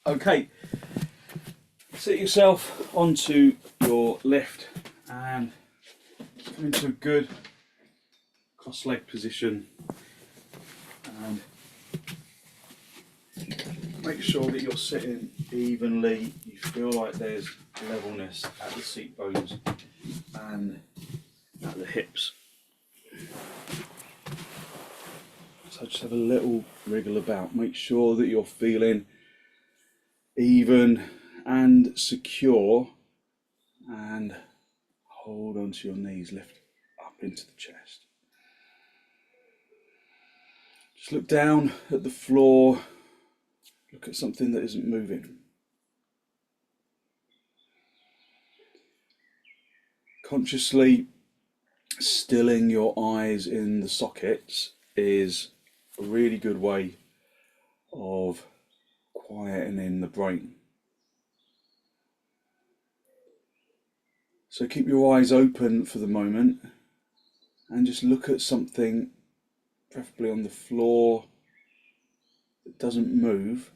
Okay, sit yourself onto your lift and come into a good cross-leg position and make sure that you're sitting evenly. You feel like there's levelness at the seat bones and at the hips. So just have a little wriggle about. Make sure that you're feeling even and secure, and hold onto your knees, lift up into the chest. Just look down at the floor, look at something that isn't moving. Consciously stilling your eyes in the sockets is a really good way of quietening the brain. So keep your eyes open for the moment and just look at something, preferably on the floor, that doesn't move,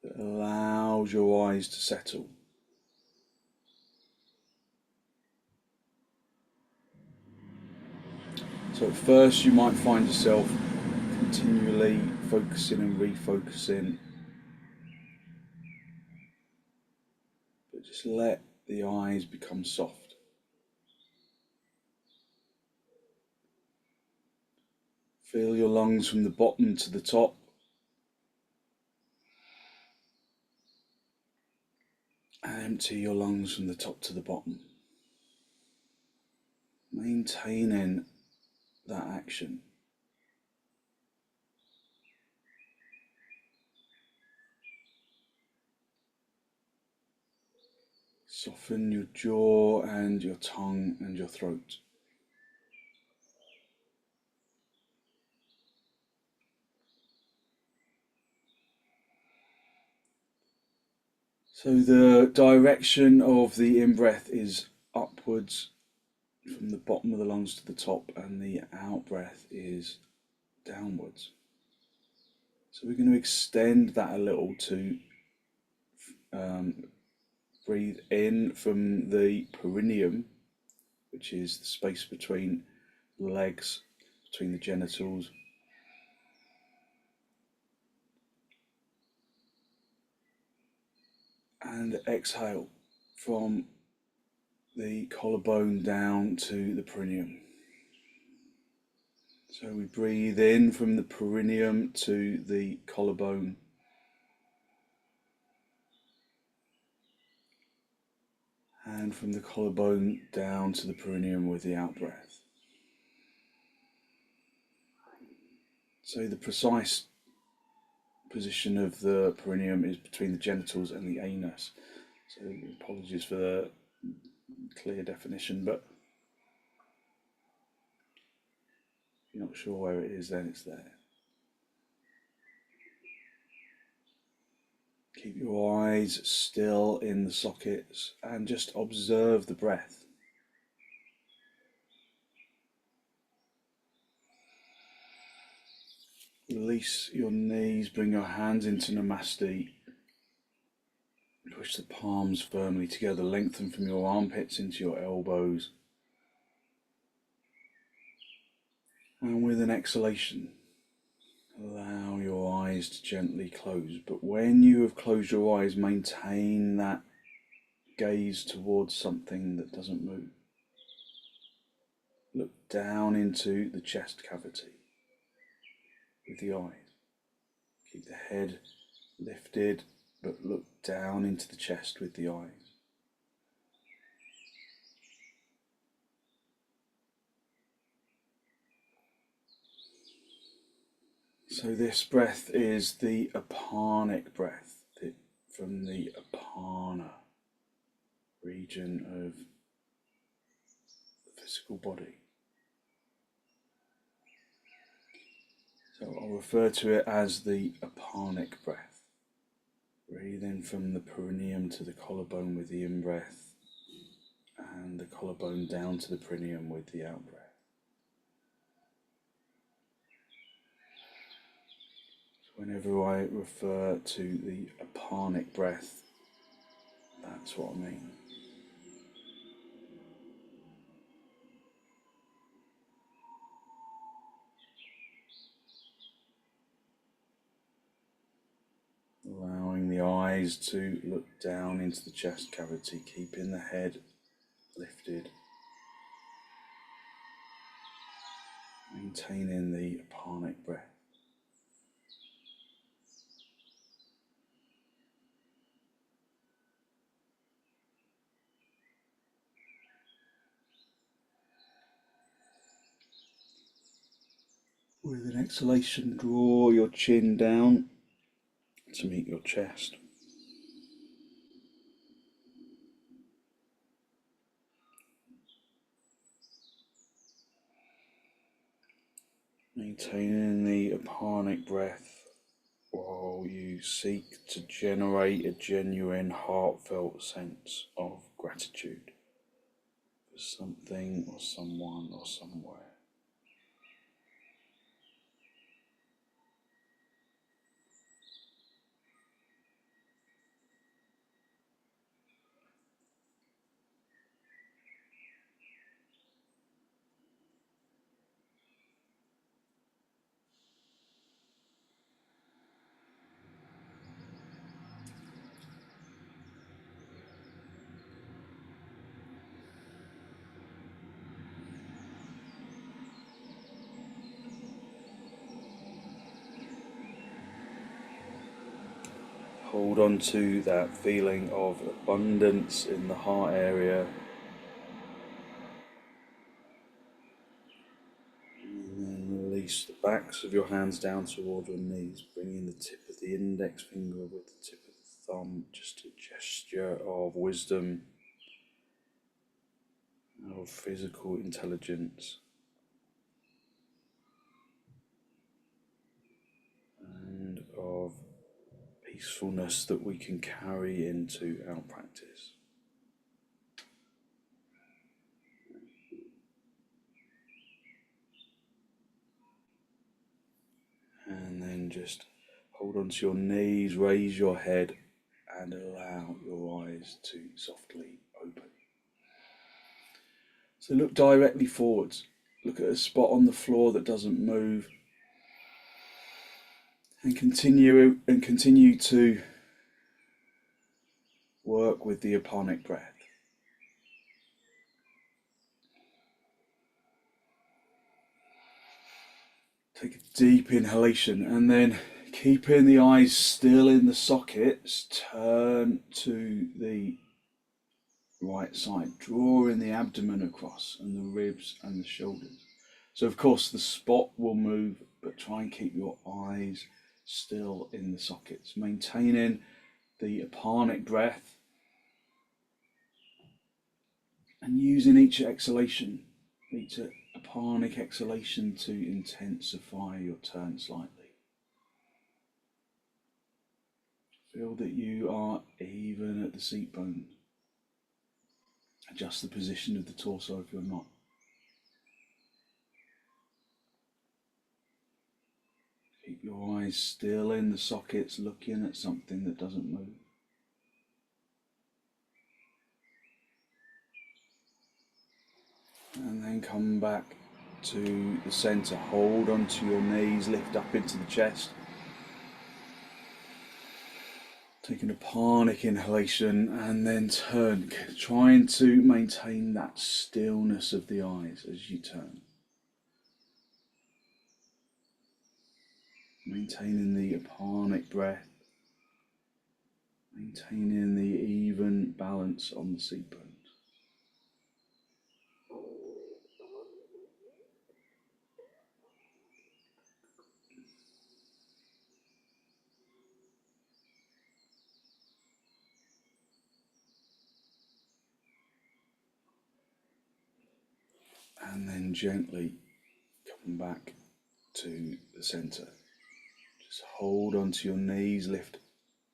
that allows your eyes to settle. So at first you might find yourself continually focusing and refocusing, but just let the eyes become soft. Feel your lungs from the bottom to the top. And empty your lungs from the top to the bottom. Maintaining that action. Soften your jaw and your tongue and your throat. So the direction of the in-breath is upwards from the bottom of the lungs to the top, and the out-breath is downwards. So we're going to extend that a little to breathe in from the perineum, which is the space between the legs, between the genitals. And exhale from the collarbone down to the perineum. So we breathe in from the perineum to the collarbone. And from the collarbone down to the perineum with the out-breath. So the precise position of the perineum is between the genitals and the anus. So apologies for the clear definition, but if you're not sure where it is, then it's there. Keep your eyes still in the sockets and just observe the breath. Release your knees, bring your hands into Namaste. Push the palms firmly together, lengthen from your armpits into your elbows. And with an exhalation, allow your eyes to gently close. But when you have closed your eyes, maintain that gaze towards something that doesn't move. Look down into the chest cavity with the eyes. Keep the head lifted, but look down into the chest with the eyes. So this breath is the apanic breath, from the apana region of the physical body. So I'll refer to it as the apanic breath. Breathe in from the perineum to the collarbone with the in-breath, and the collarbone down to the perineum with the out-breath. Whenever I refer to the apanic breath, that's what I mean. Allowing the eyes to look down into the chest cavity, keeping the head lifted, maintaining the apanic breath. With an exhalation, draw your chin down to meet your chest. Maintaining the apanic breath while you seek to generate a genuine, heartfelt sense of gratitude for something or someone or somewhere. Hold on to that feeling of abundance in the heart area. And then release the backs of your hands down toward your knees, bringing the tip of the index finger with the tip of the thumb, just a gesture of wisdom, of physical intelligence, and of peacefulness that we can carry into our practice. And then just hold onto your knees, raise your head, and allow your eyes to softly open. So look directly forwards. Look at a spot on the floor that doesn't move. And continue to work with the apanic breath. Take a deep inhalation and then, keeping the eyes still in the sockets, turn to the right side, drawing the abdomen across and the ribs and the shoulders. So of course the spot will move, but try and keep your eyes still in the sockets, maintaining the apanic breath and using each exhalation, each apanic exhalation, to intensify your turn slightly. Feel that you are even at the seat bones. Adjust the position of the torso if you're not. Keep your eyes still in the sockets, looking at something that doesn't move. And then come back to the center. Hold onto your knees, lift up into the chest. Taking a apanic inhalation and then turn, trying to maintain that stillness of the eyes as you turn. Maintaining the apanic breath, maintaining the even balance on the seat bones. And then gently come back to the center. Just hold onto your knees, lift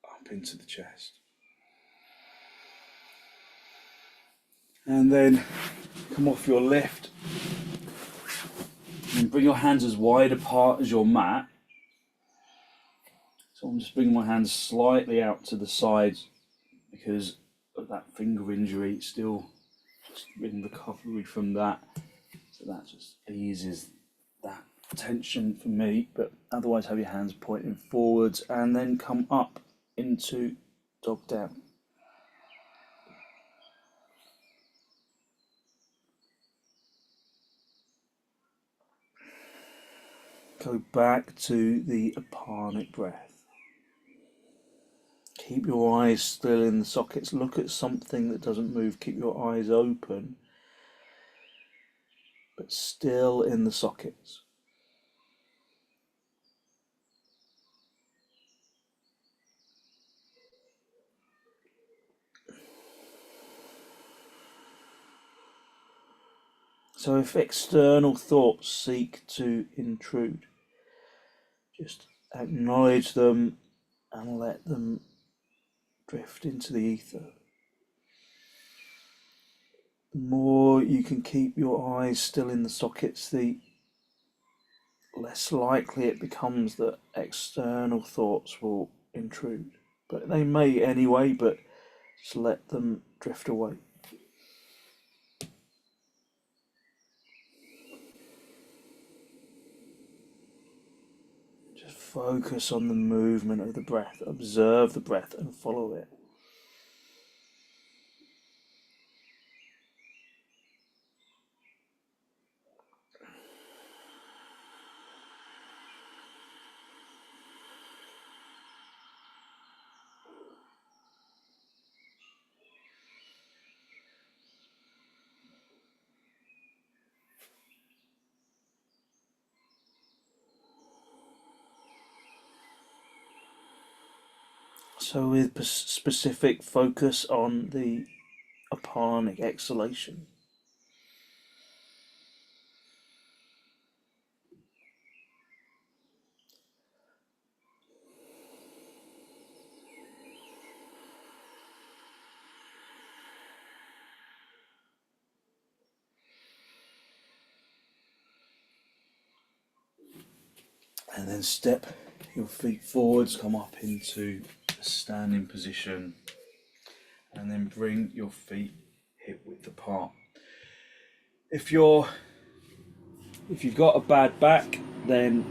up into the chest. And then come off your lift and bring your hands as wide apart as your mat. So I'm just bringing my hands slightly out to the sides because of that finger injury. Still just in recovery from that. So that just eases that tension for me. But otherwise have your hands pointing forwards and then come up into dog down. Go back to the apanic breath. Keep your eyes still in the sockets. Look at something that doesn't move. Keep your eyes open, but still in the sockets. So if external thoughts seek to intrude, just acknowledge them and let them drift into the ether. The more you can keep your eyes still in the sockets, the less likely it becomes that external thoughts will intrude. But they may anyway, but just let them drift away. Just focus on the movement of the breath. Observe the breath and follow it. So with specific focus on the apanic exhalation. And then step your feet forwards, come up into a standing position, and then bring your feet hip width apart. If you've got a bad back, then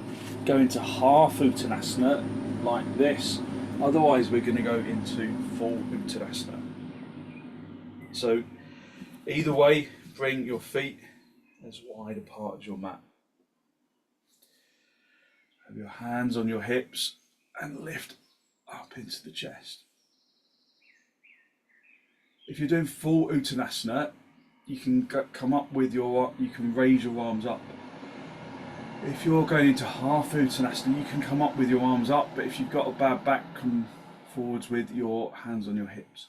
go into half uttanasana like this. Otherwise, we're going to go into full uttanasana. So either way, bring your feet as wide apart as your mat. Have your hands on your hips and lift up into the chest. If you're doing full uttanasana, you can you can raise your arms up. If you're going into half uttanasana, you can come up with your arms up, but if you've got a bad back, come forwards with your hands on your hips.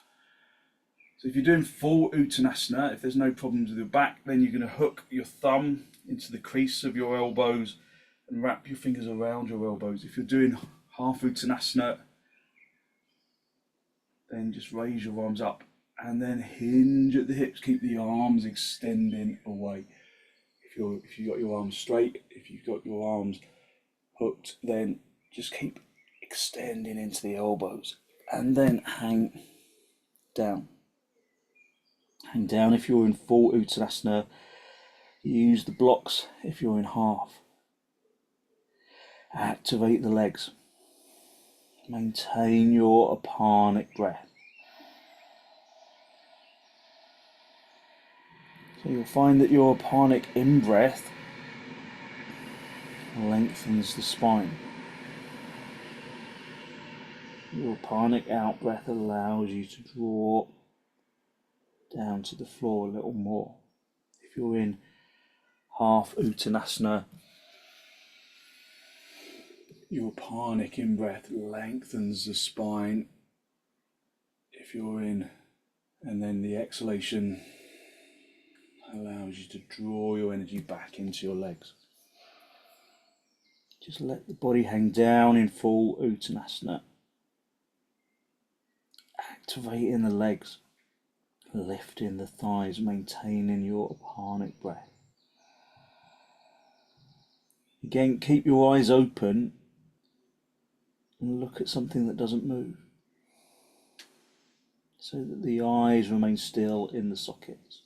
So if you're doing full uttanasana, if there's no problems with your back, then you're going to hook your thumb into the crease of your elbows and wrap your fingers around your elbows. If you're doing half uttanasana, then just raise your arms up and then hinge at the hips. Keep the arms extending away. If you've got your arms straight, if you've got your arms hooked, then just keep extending into the elbows and then hang down. Hang down if you're in full uttanasana. Use the blocks if you're in half. Activate the legs. Maintain your apanic breath. So you'll find that your apanic in-breath lengthens the spine. Your apanic out-breath allows you to draw down to the floor a little more. If you're in half uttanasana, your apanic in-breath lengthens the spine. If you're in, and then the exhalation allows you to draw your energy back into your legs. Just let the body hang down in full uttanasana. Activating the legs, lifting the thighs, maintaining your apanic breath. Again, keep your eyes open And look at something that doesn't move, so that the eyes remain still in the sockets.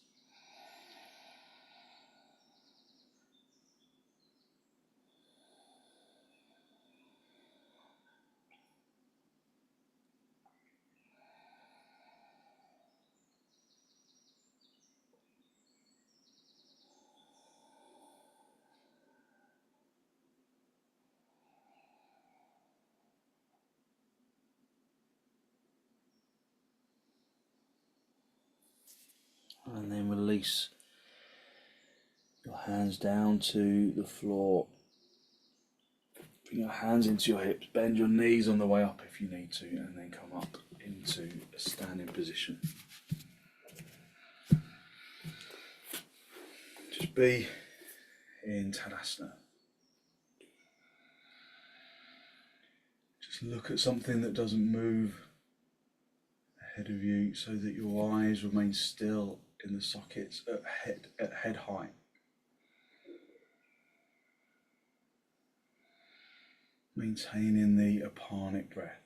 And then release your hands down to the floor. Bring your hands into your hips, bend your knees on the way up if you need to, and then come up into a standing position. Just be in Tadasana. Just look at something that doesn't move ahead of you so that your eyes remain still in the sockets at head height. Maintaining the apanic breath.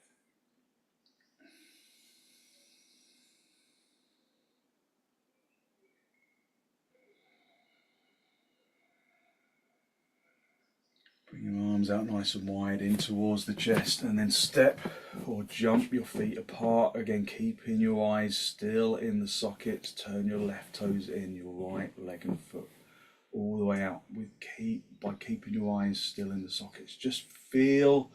Bring your arms out nice and wide in towards the chest, and then step or jump your feet apart. Again, keeping your eyes still in the sockets. Turn your left toes in, your right leg and foot all the way out. By keeping your eyes still in the sockets. Just feel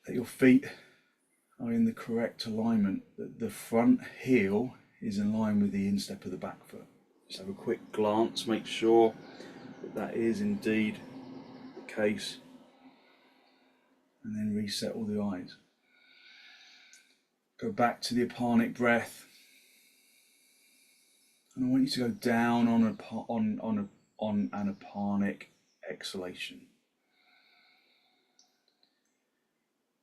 that your feet are in the correct alignment, that the front heel is in line with the instep of the back foot. Just have a quick glance, make sure that is indeed the case, and then reset all the eyes. Go back to the apanic breath, and I want you to go down on an apanic exhalation.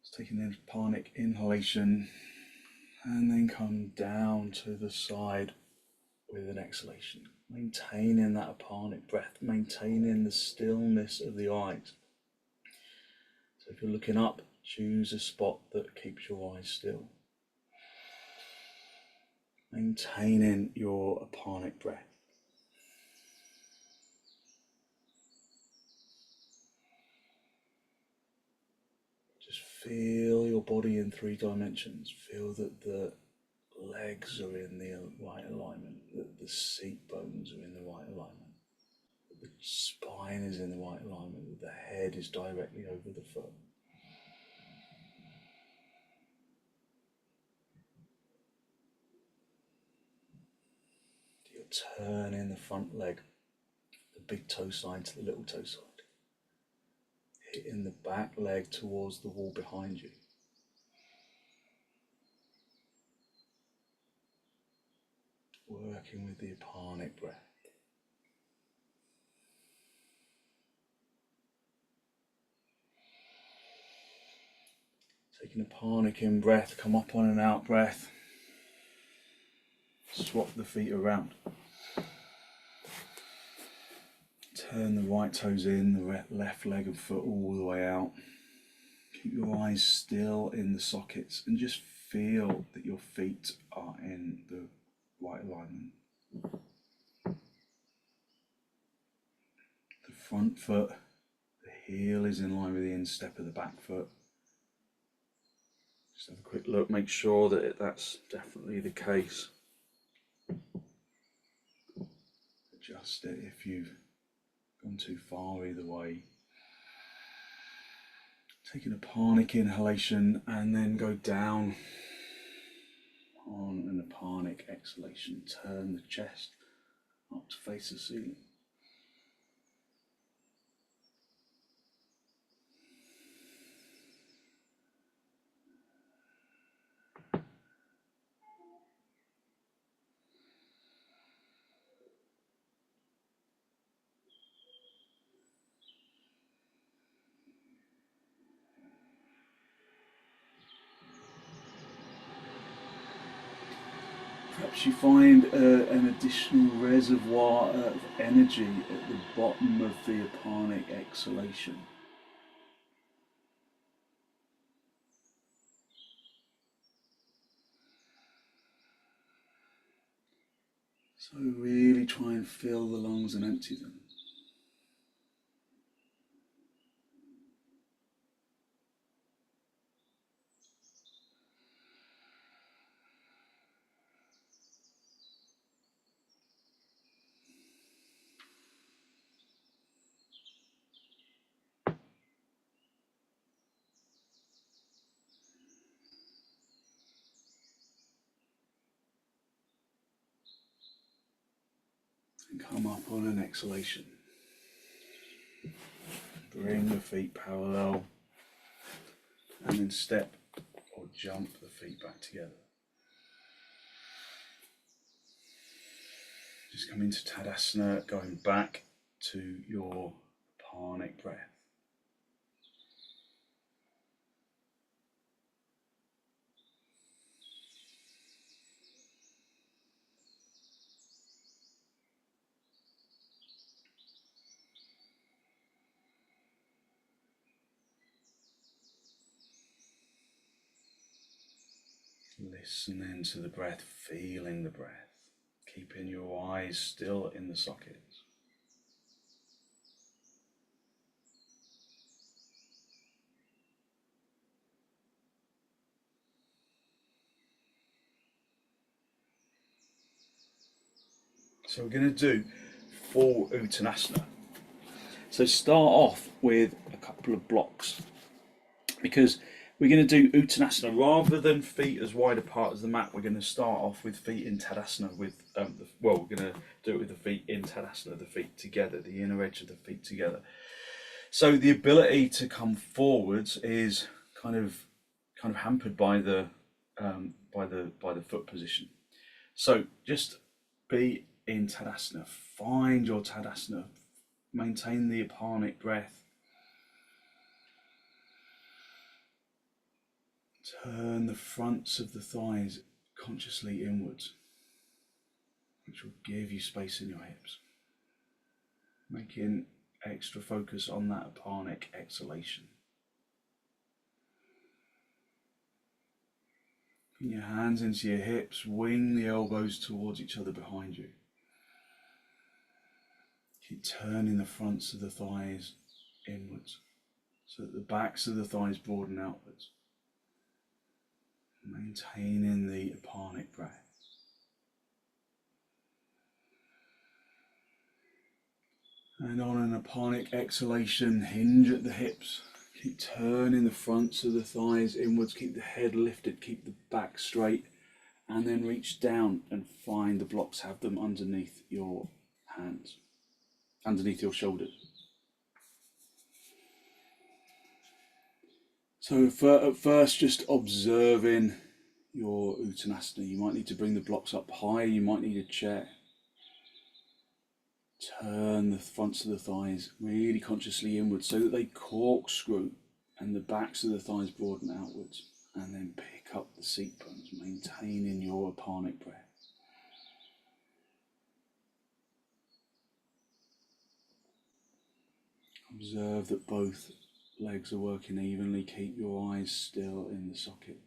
Just taking the apanic inhalation, and then come down to the side with an exhalation. Maintaining that apanic breath, maintaining the stillness of the eyes. So if you're looking up, choose a spot that keeps your eyes still. Maintaining your apanic breath. Just feel your body in 3 dimensions. Feel that the legs are in the right alignment, that the seat bones are in the right alignment, that the spine is in the right alignment, that the head is directly over the foot. You're turning the front leg, the big toe side to the little toe side, hitting the back leg towards the wall behind you. Working with the apanic breath. Taking a apanic in breath, come up on an out breath. Swap the feet around. Turn the right toes in, the left leg and foot all the way out. Keep your eyes still in the sockets and just feel that your feet are in the right alignment. The front foot, the heel is in line with the instep of the back foot. Just have a quick look, make sure that that's definitely the case. Adjust it if you've gone too far either way. Taking a apanic inhalation and then go down on an apanic exhalation. Turn the chest up to face the ceiling. Perhaps you find an additional reservoir of energy at the bottom of the apanic exhalation. So really try and fill the lungs and empty them. And come up on an exhalation. Bring the feet parallel and then step or jump the feet back together. Just come into Tadasana, going back to your Apanic breath. Listen into the breath, feeling the breath, keeping your eyes still in the sockets. So we're going to do full uttanasana. So start off with a couple of blocks, because we're going to do uttanasana rather than feet as wide apart as the mat. We're going to start off with feet in Tadasana with we're going to do it with the feet in Tadasana, the feet together, the inner edge of the feet together. So the ability to come forwards is kind of hampered by the foot position. So just be in Tadasana, find your Tadasana, maintain the Apanic breath. Turn the fronts of the thighs consciously inwards, which will give you space in your hips. Making extra focus on that Apanic exhalation. Bring your hands into your hips, wing the elbows towards each other behind you. Keep turning the fronts of the thighs inwards, so that the backs of the thighs broaden outwards. Maintaining the Apanic breath. And on an Apanic exhalation, hinge at the hips. Keep turning the fronts of the thighs inwards, keep the head lifted, keep the back straight, and then reach down and find the blocks, have them underneath your hands, underneath your shoulders. So at first, just observing your uttanasana. You might need to bring the blocks up high, you might need a chair. Turn the fronts of the thighs really consciously inwards so that they corkscrew and the backs of the thighs broaden outwards, and then pick up the seat bones, maintaining your Apanic breath. Observe that both legs are working evenly. Keep your eyes still in the sockets.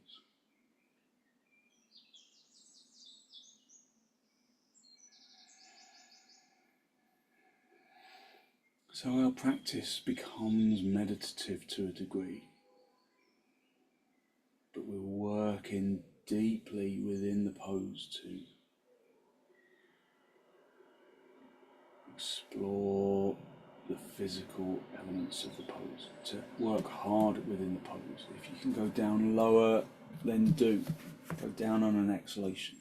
So our practice becomes meditative to a degree, but we're working deeply within the pose to explore the physical elements of the pose, to work hard within the pose. If you can go down lower, then do. Go down on an exhalation.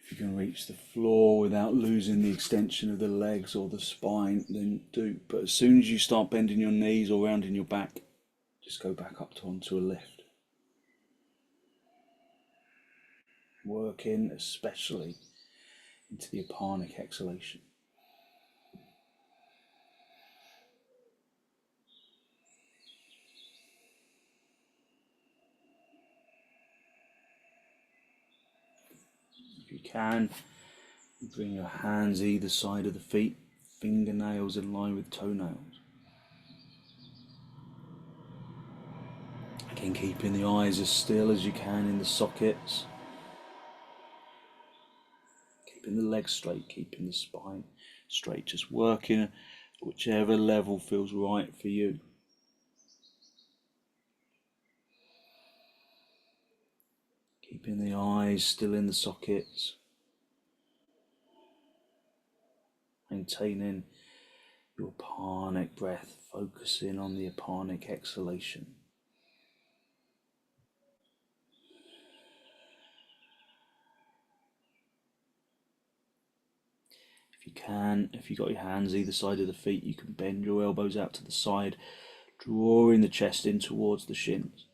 If you can reach the floor without losing the extension of the legs or the spine, then do. But as soon as you start bending your knees or rounding your back, just go back up onto a lift. Work in especially into the Apanic exhalation. If you can, Bring your hands either side of the feet, fingernails in line with toenails. Again, keeping the eyes as still as you can in the sockets. Keeping the legs straight, keeping the spine straight. Just working at whichever level feels right for you. Keeping the eyes still in the sockets. Maintaining your apanic breath, focusing on the apanic exhalation. If you can, if you've got your hands either side of the feet, you can bend your elbows out to the side, drawing the chest in towards the shins.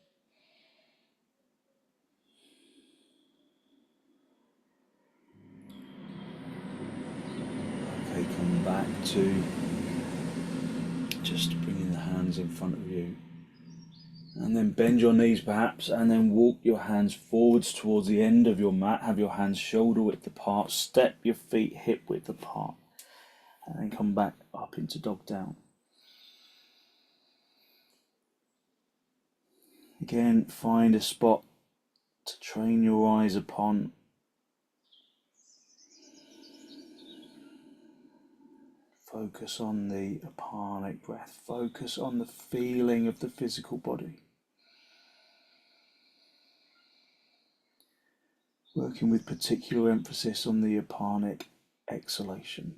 Okay, come back to just bringing the hands in front of you. And then bend your knees perhaps, and then walk your hands forwards towards the end of your mat. Have your hands shoulder width apart, step your feet hip width apart. And then come back up into dog down. Again, find a spot to train your eyes upon. Focus on the apanic breath. Focus on the feeling of the physical body. Working with particular emphasis on the apanic exhalation.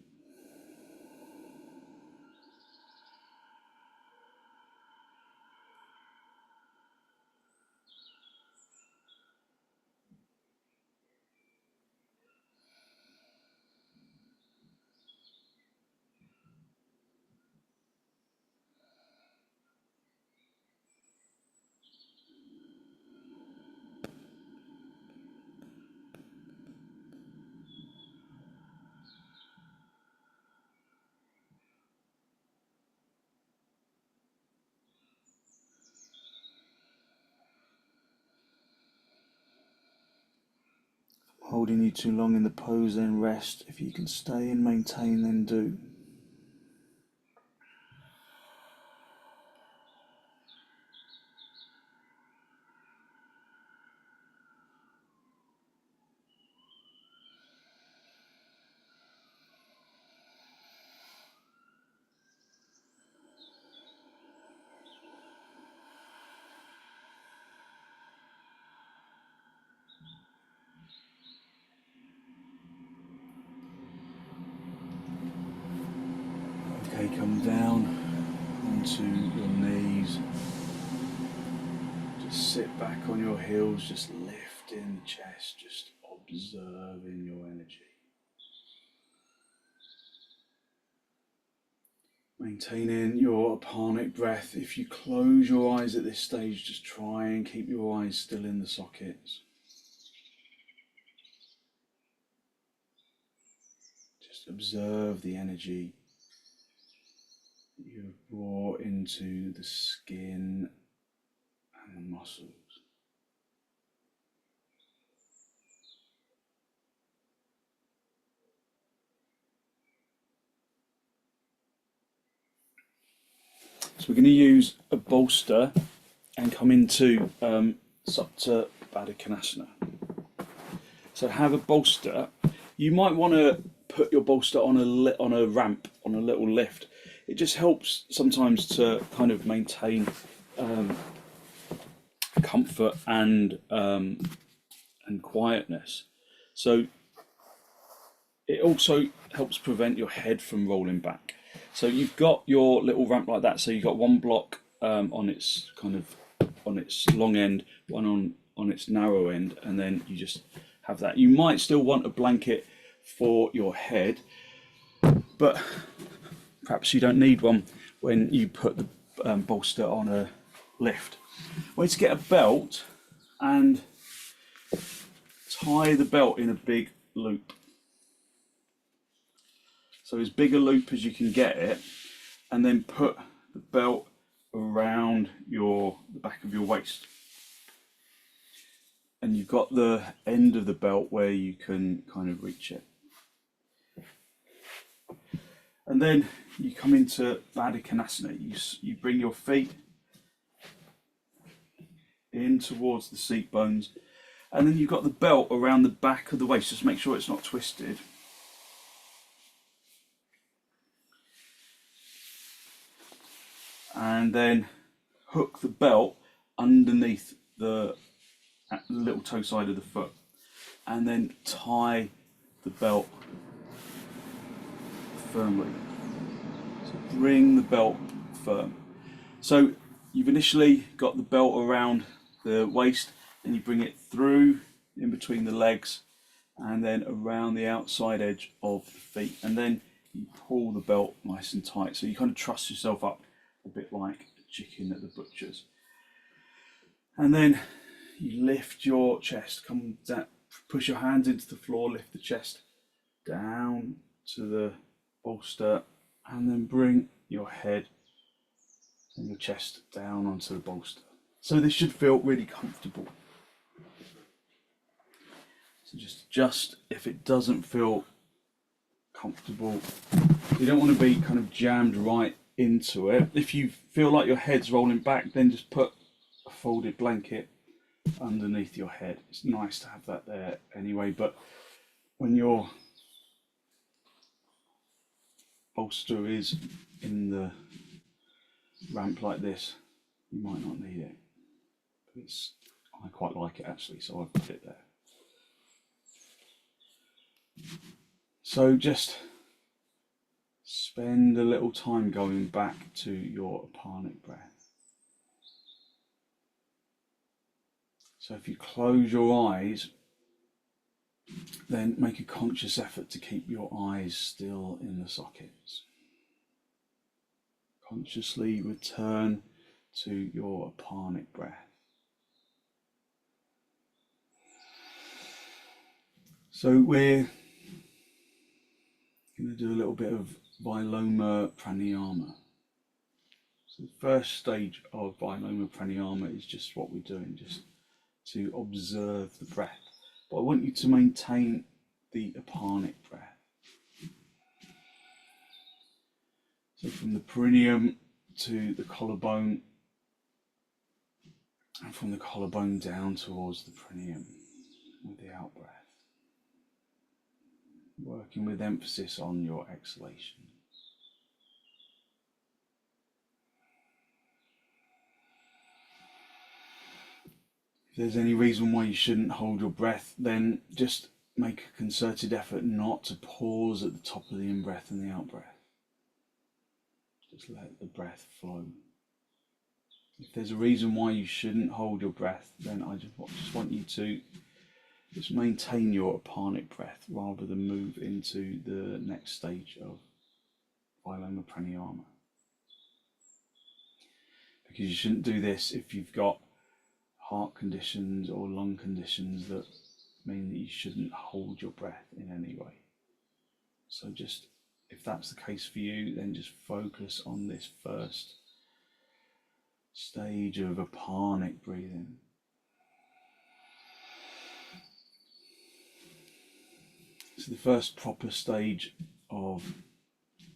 Holding you too long in the pose, then rest. If you can stay and maintain, then do. Okay, come down onto your knees. Just sit back on your heels, just lifting the chest, just observing your energy. Maintaining your apanic breath. If you close your eyes at this stage, just try and keep your eyes still in the sockets. Just observe the energy you've brought into the skin and the muscles. So we're going to use a bolster and come into supta baddha konasana. So have a bolster. You might want to put your bolster on a ramp, on a little lift. It just helps sometimes to kind of maintain comfort and quietness. So it also helps prevent your head from rolling back. So you've got your little ramp like that. So you've got one block on its long end, one on its narrow end, and then you just have that. You might still want a blanket for your head, but perhaps you don't need one when you put the bolster on a lift. Well, to get a belt and tie the belt in a big loop. So as big a loop as you can get it, and then put the belt around the back of your waist. And you've got the end of the belt where you can kind of reach it. And then you come into baddha konasana. You bring your feet in towards the seat bones, and then you've got the belt around the back of the waist. Just make sure it's not twisted. And then hook the belt underneath the little toe side of the foot, and then tie the belt firmly. So bring the belt firm. So you've initially got the belt around the waist, and you bring it through in between the legs and then around the outside edge of the feet, and then you pull the belt nice and tight, so you kind of truss yourself up a bit like a chicken at the butcher's. And then you lift your chest, come down, push your hands into the floor, lift the chest down to the bolster, and then bring your head and your chest down onto the bolster. So this should feel really comfortable. So just adjust if it doesn't feel comfortable. You don't want to be kind of jammed right into it. If you feel like your head's rolling back, then just put a folded blanket underneath your head. It's nice to have that there anyway, but when your bolster is in the ramp like this, you might not need it. But I quite like it actually, so I've put it there. So just spend a little time going back to your apanic breath. So if you close your eyes, then make a conscious effort to keep your eyes still in the sockets. Consciously return to your apanic breath. So we're going to do a little bit of Viloma pranayama. So the first stage of Viloma pranayama is just what we're doing, just to observe the breath. But I want you to maintain the apanic breath. So from the perineum to the collarbone, and from the collarbone down towards the perineum with the out breath. Working with emphasis on your exhalation. If there's any reason why you shouldn't hold your breath, then just make a concerted effort not to pause at the top of the in-breath and the out-breath. Just let the breath flow. If there's a reason why you shouldn't hold your breath, then I just want you to just maintain your apanic breath rather than move into the next stage of Viloma pranayama. Because you shouldn't do this if you've got heart conditions or lung conditions that mean that you shouldn't hold your breath in any way. So just, if that's the case for you, then just focus on this first stage of apanic breathing. So the first proper stage of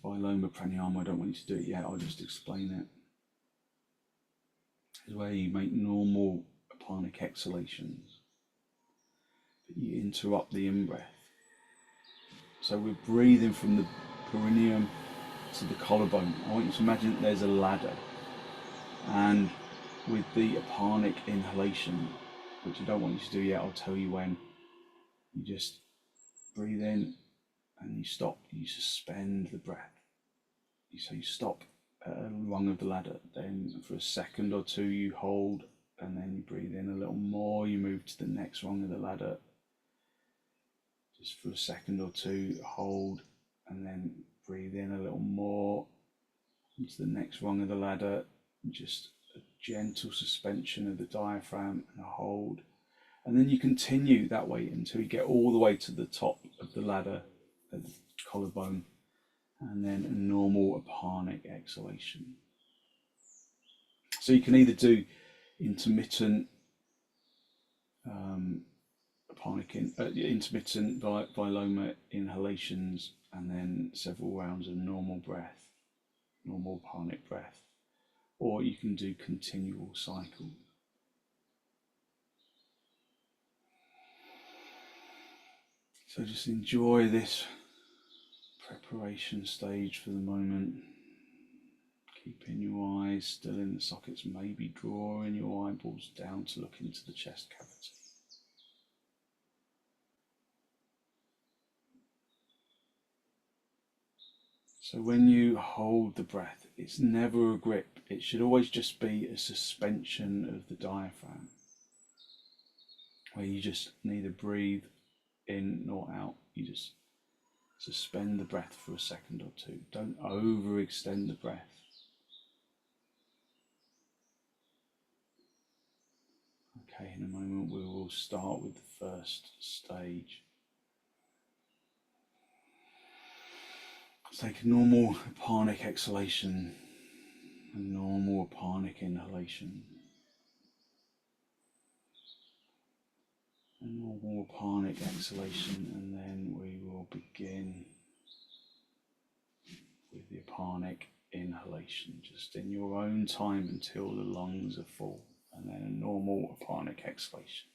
Viloma pranayama, I don't want you to do it yet, I'll just explain it, is where you make normal apanic exhalations, but you interrupt the in-breath. So we're breathing from the perineum to the collarbone. I want you to imagine that there's a ladder, and with the apanic inhalation, which I don't want you to do yet, I'll tell you when, you just breathe in and you stop, you suspend the breath. So you stop at a rung of the ladder, then for a second or two you hold, and then you breathe in a little more, you move to the next rung of the ladder, just for a second or two, hold, and then breathe in a little more, into the next rung of the ladder, just a gentle suspension of the diaphragm and a hold. And then you continue that way until you get all the way to the top of the ladder at the collarbone, and then a normal apanic exhalation. So you can either do intermittent intermittent Viloma inhalations and then several rounds of normal breath, normal apanic breath, or you can do continual cycles. So just enjoy this preparation stage for the moment. Keeping your eyes still in the sockets, maybe drawing your eyeballs down to look into the chest cavity. So when you hold the breath, it's never a grip. It should always just be a suspension of the diaphragm, where you just neither breathe in nor out. You just suspend the breath for a second or two. Don't overextend the breath. Okay, in a moment we will start with the first stage. Take a normal apanic exhalation, a normal apanic inhalation, a normal apanic exhalation, and then we will begin with the apanic inhalation, just in your own time until the lungs are full, and then a normal apanic exhalation.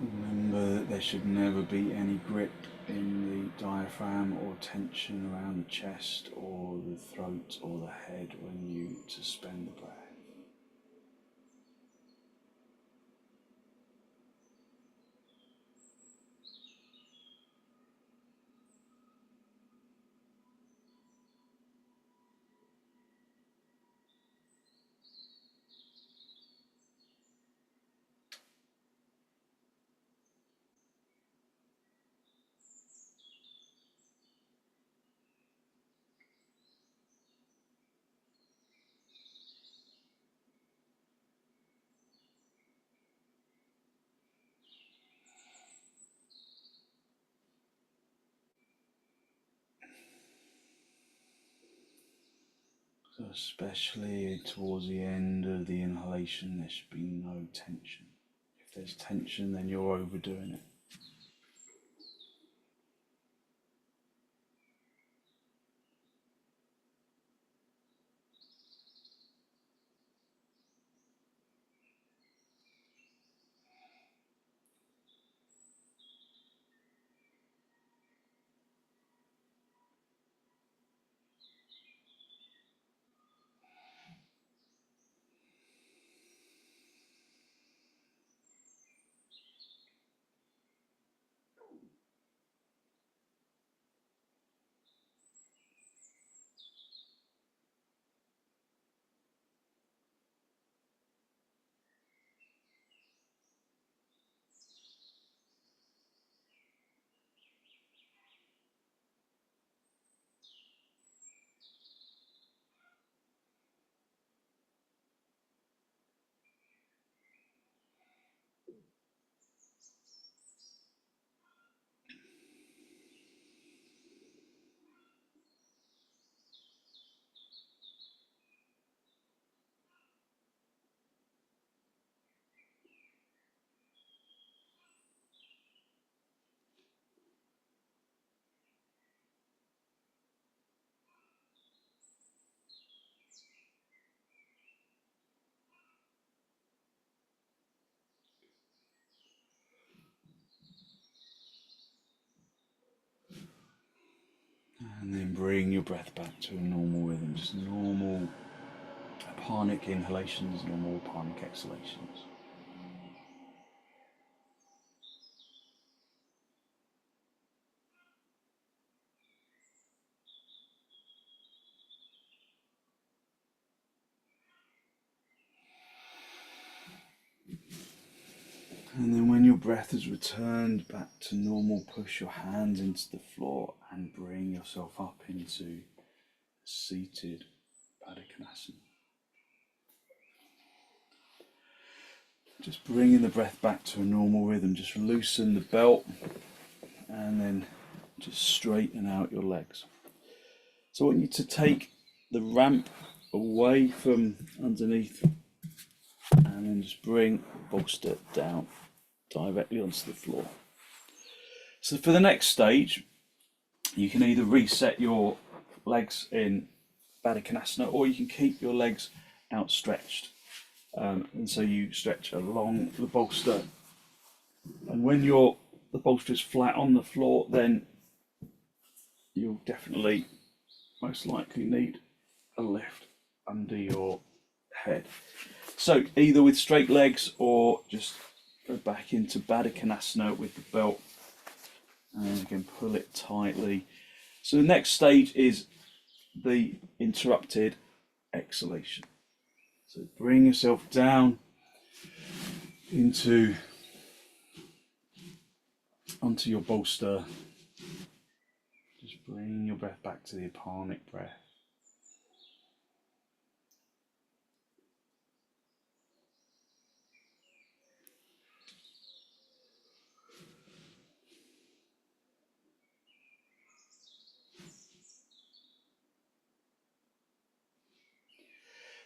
Remember that there should never be any grip in the diaphragm or tension around the chest or the throat or the head when you suspend the breath. So especially towards the end of the inhalation, there should be no tension. If there's tension, then you're overdoing it. And then bring your breath back to a normal rhythm, just normal apanic inhalations, normal apanic exhalations. And then when your breath has returned back to normal, push your hands into the floor and bring yourself up into seated baddha. Just bringing the breath back to a normal rhythm. Just loosen the belt and then just straighten out your legs. So I want you to take the ramp away from underneath and then just bring the bolster down directly onto the floor. So for the next stage, you can either reset your legs in baddha or you can keep your legs outstretched. And so you stretch along the bolster, and when the bolster is flat on the floor, then you'll definitely most likely need a lift under your head. So either with straight legs or just go back into baddha with the belt, and again pull it tightly. So the next stage is the interrupted exhalation. So bring yourself down onto your bolster. Just bring your breath back to the apanic breath.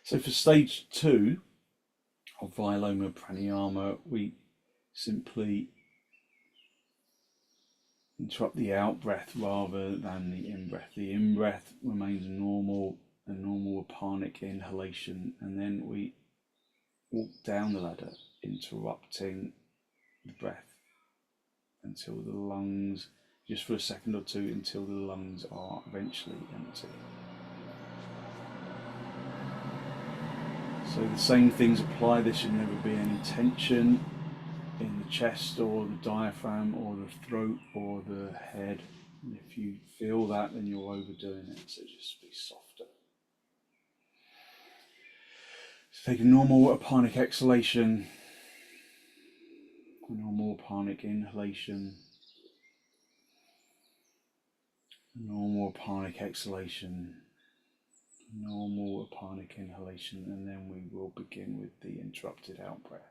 So for stage 2 of Viloma pranayama, we simply interrupt the out breath rather than the in breath. The in breath remains normal, a normal apanic inhalation, and then we walk down the ladder, interrupting the breath until the lungs, just for a second or two, until the lungs are eventually empty. So the same things apply. There should never be any tension in the chest or the diaphragm or the throat or the head. And if you feel that, then you're overdoing it, so just be softer. So take a normal apanic exhalation, a normal apanic inhalation, a normal apanic exhalation, normal apanic inhalation, and then we will begin with the interrupted out breath.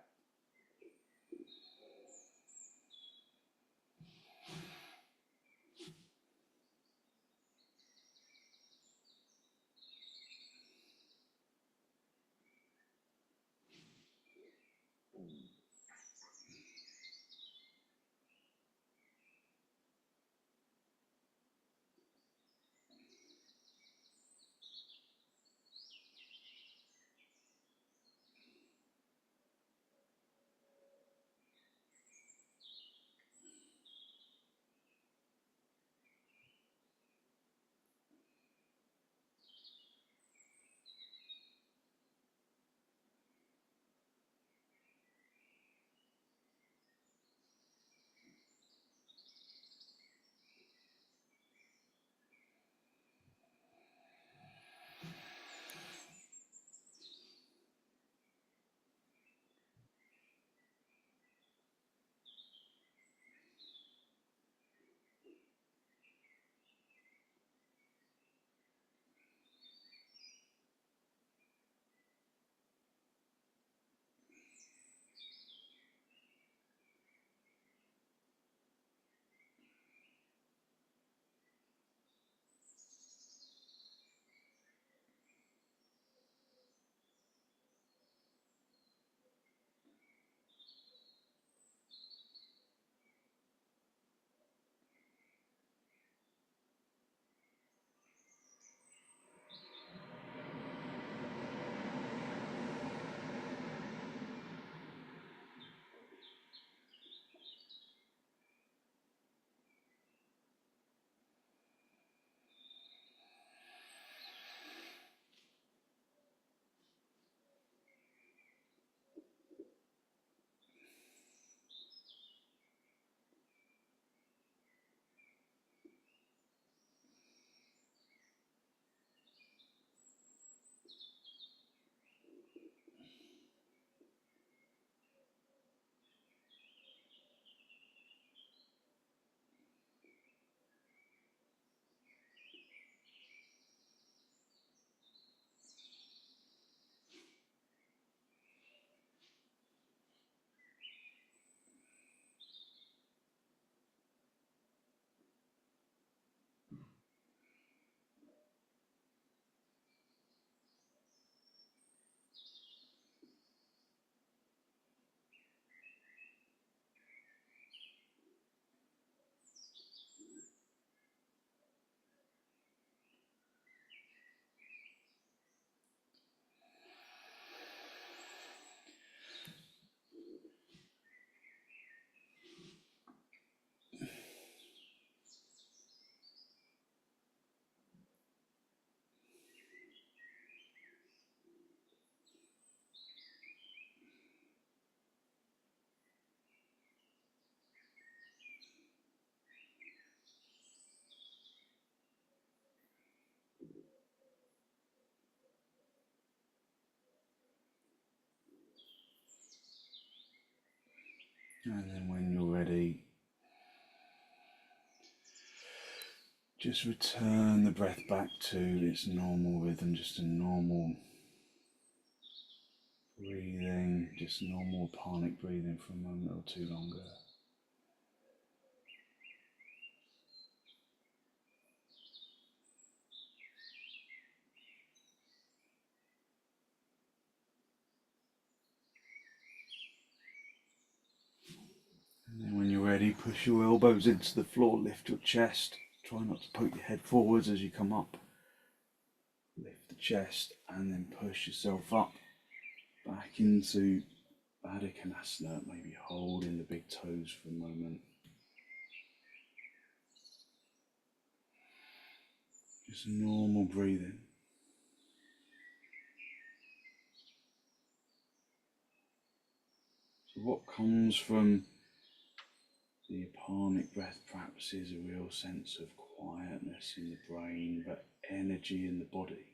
And then when you're ready, just return the breath back to its normal rhythm, just a normal breathing, just normal apanic breathing for a moment or two longer. And then when you're ready, push your elbows into the floor, lift your chest. Try not to poke your head forwards as you come up. Lift the chest and then push yourself up back into baddha konasana, maybe holding the big toes for a moment. Just normal breathing. So what comes from the apanic breath practice is a real sense of quietness in the brain, but energy in the body.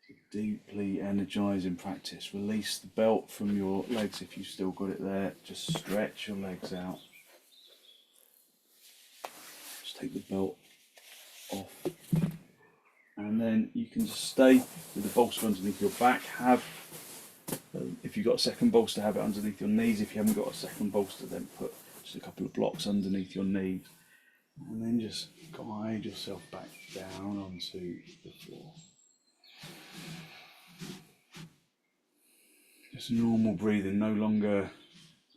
It's a deeply energizing practice. Release the belt from your legs if you've still got it there. Just stretch your legs out. Just take the belt off. And then you can just stay with the bolster underneath your back. If you've got a second bolster, have it underneath your knees. If you haven't got a second bolster, then put just a couple of blocks underneath your knees. And then just guide yourself back down onto the floor. Just normal breathing, no longer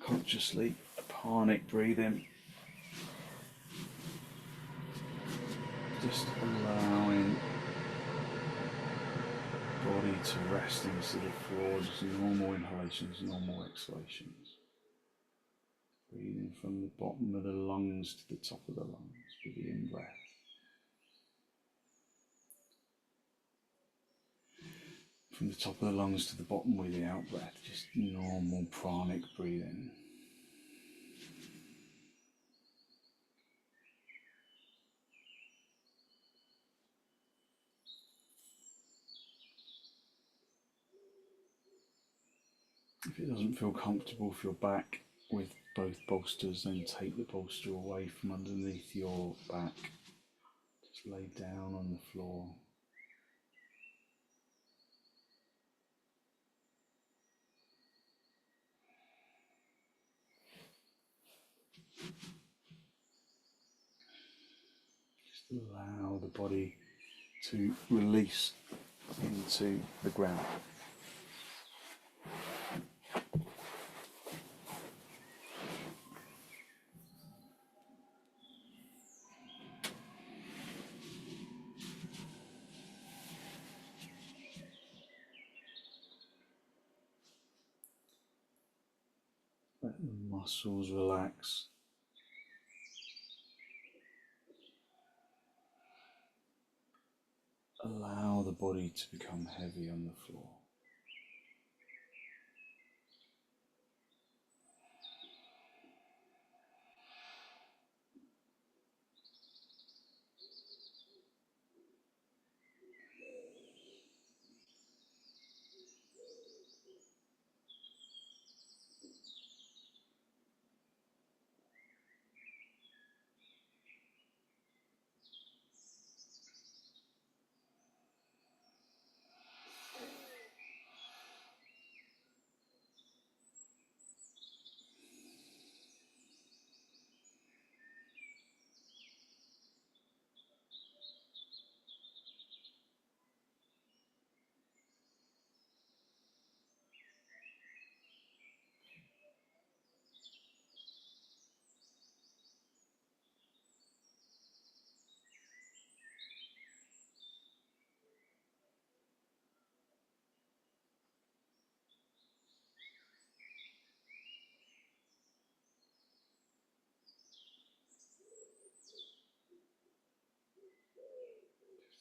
consciously apanic breathing. Just allowing body to rest into the floor, just normal inhalations, normal exhalations. Breathing from the bottom of the lungs to the top of the lungs with the in-breath. From the top of the lungs to the bottom with the out-breath, just normal pranic breathing. If it doesn't feel comfortable for your back with both bolsters, then take the bolster away from underneath your back. Just lay down on the floor. Just allow the body to release into the ground. Let the muscles relax. Allow the body to become heavy on the floor.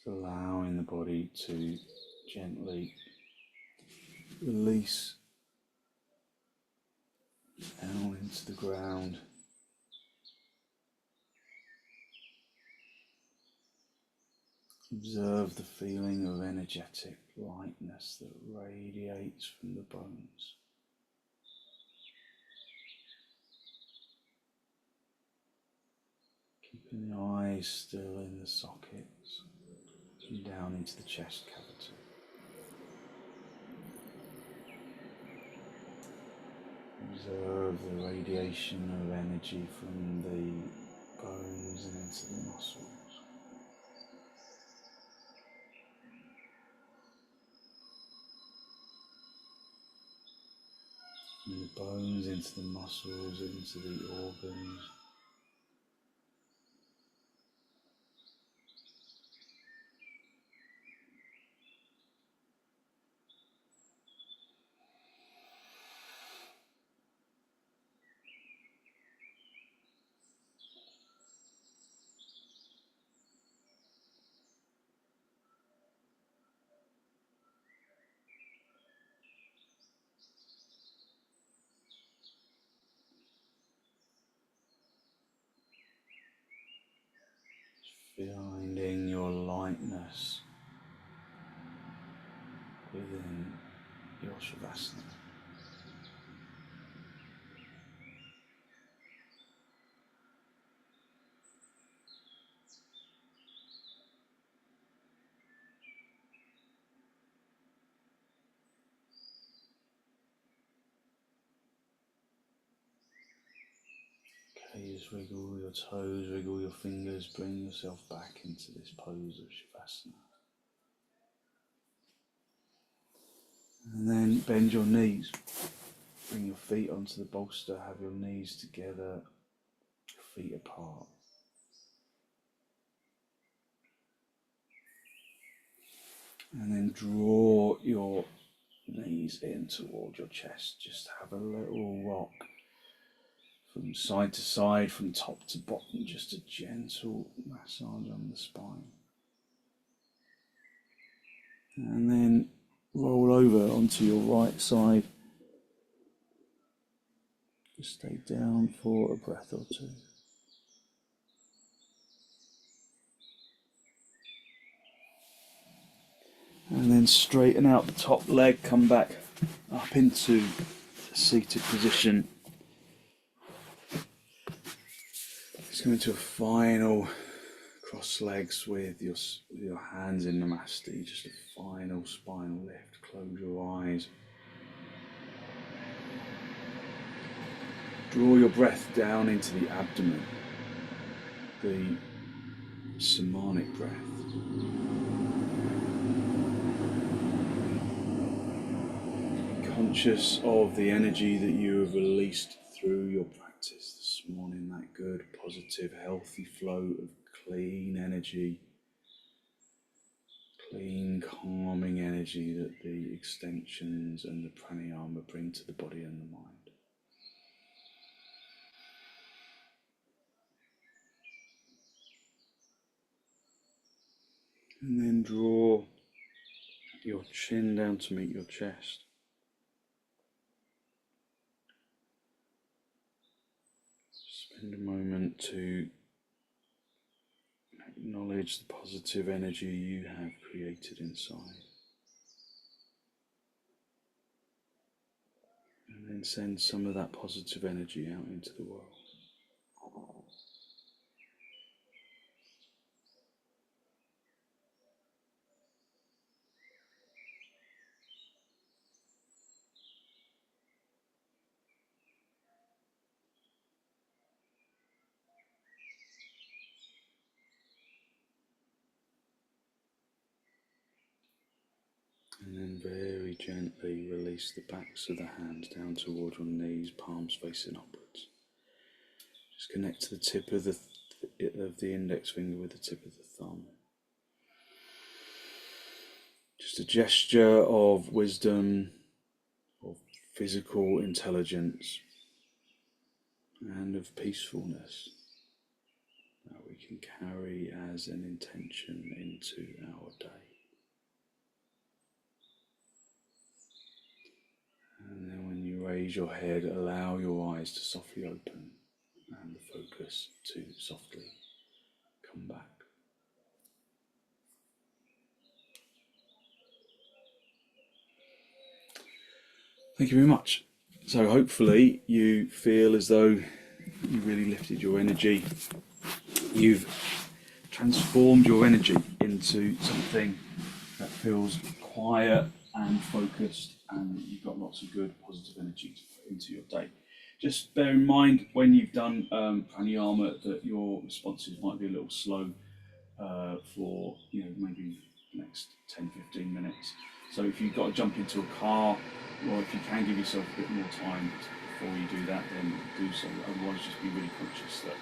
Allowing the body to gently release down into the ground. Observe the feeling of energetic lightness that radiates from the bones. And the eyes still in the sockets and down into the chest cavity. Observe the radiation of energy from the bones and into the muscles. From the bones into the muscles, into the organs. Finding your lightness within your sirvasana. Okay, just wiggle your toes, wiggle your fingers, bring yourself back into this pose of sirvasana. And then bend your knees. Bring your feet onto the bolster, have your knees together, your feet apart. And then draw your knees in toward your chest. Just have a little rock from side to side, from top to bottom, just a gentle massage on the spine. And then roll over onto your right side. Just stay down for a breath or two. And then straighten out the top leg, come back up into the seated position. Just go into a final cross legs with your hands in Namaste, just a final spinal lift. Close your eyes. Draw your breath down into the abdomen, the samanic breath. Conscious of the energy that you have released through your practice this morning, that good, positive, healthy flow of clean energy, clean, calming energy that the extensions and the pranayama bring to the body and the mind. And then draw your chin down to meet your chest. Spend a moment to acknowledge the positive energy you have created inside. And then send some of that positive energy out into the world. And then very gently release the backs of the hands down toward your knees, palms facing upwards. Just connect to the tip of the index finger with the tip of the thumb. Just a gesture of wisdom, of physical intelligence, and of peacefulness that we can carry as an intention into our day. And then when you raise your head, allow your eyes to softly open and the focus to softly come back. Thank you very much. So hopefully you feel as though you really lifted your energy you've transformed your energy into something that feels quiet and focused, and you've got lots of good positive energy to put into your day. Just bear in mind when you've done pranayama that your responses might be a little slow for maybe the next 10-15 minutes. So if you've got to jump into a car, or if you can give yourself a bit more time before you do that, then do so. Otherwise, just be really conscious that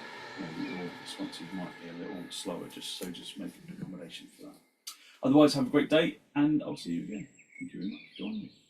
your responses might be a little slower. Just make an accommodation for that. Otherwise, have a great day, and I'll see you again. Thank you very much for joining me.